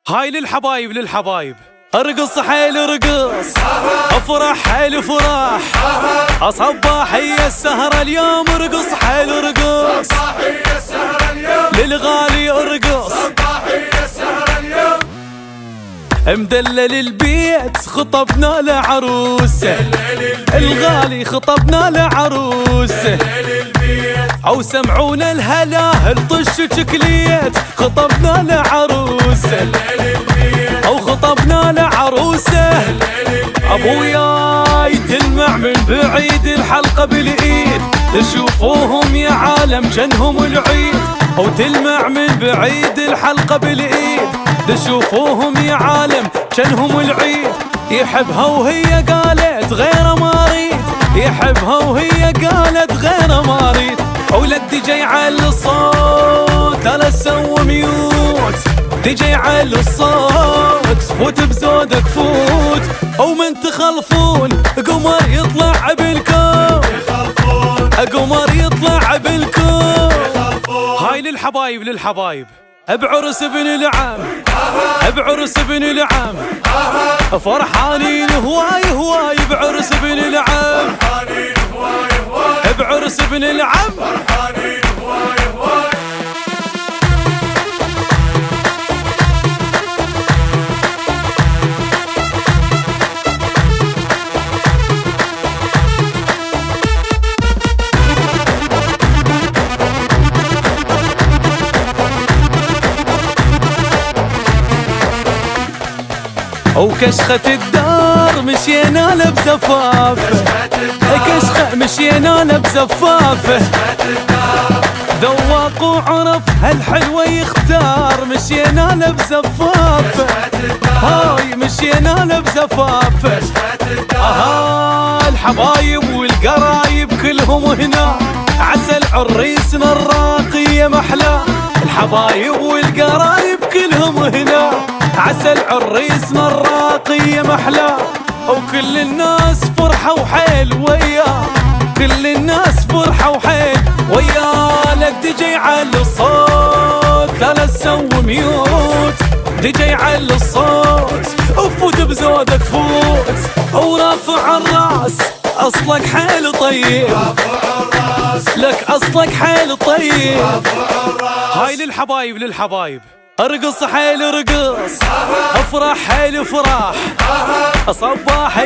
هاي للحبايب للحبايب، ارقص حيل ارقص، افرح حيل فرح، اصبح هي السهرة اليوم، ارقص حيل ارقص، للغالي ارقص، مدلل البيت خطبنا لعروسه، الغالي خطبنا لعروسه، او سمعونا الهلاهل طش شكليت، خطبنا لعروسه او خطبنا لعروسه، ابوياي تلمع من بعيد الحلقه بالايد، تشوفوهم يا عالم جنهم العيد، او تلمع من بعيد الحلقه بالايد، تشوفوهم يا عالم جنهم العيد، يحبها وهي قالت غير ما اريد، يحبها وهي قالت غير ما اريد، ولد دي على الصوت لا تسوي ميوت، دي على الصوت فوت بزودك فوت، او من تخلفون قمر يطلع بالكون، قمر يطلع بالكون. هاي للحبايب للحبايب، بعرس ابن العم، بعرس ابن العم، فرحانين هواي هواي بعرس ابن العم، بعرس ابن العم، وكشخة الدار مشينا له بزفافه، كشخة مشينا له بزفافه، ذواق وعرف هالحلوة يختار، مشينا له بزفافه، هاي مشينا له بزفافه، الحبايب والقرايب كلهم هنا، عسى العريسنا الراقية محلى، الحبايب والقرايب كلهم هنا، عسى العريسنا الراقية محلى، وكل الناس فرحة وحيل وياه، كل الناس فرحة وحيل وياه، لك دي على الصوت لا تسوي ميوت، دي على الصوت وفوت بزودك فوت، ورافع الراس اصلك حيل طيب، لك اصلك حيل طيب. هاي للحبايب للحبايب، ارقص حيل ارقص، افرح حيل فرح، اصبح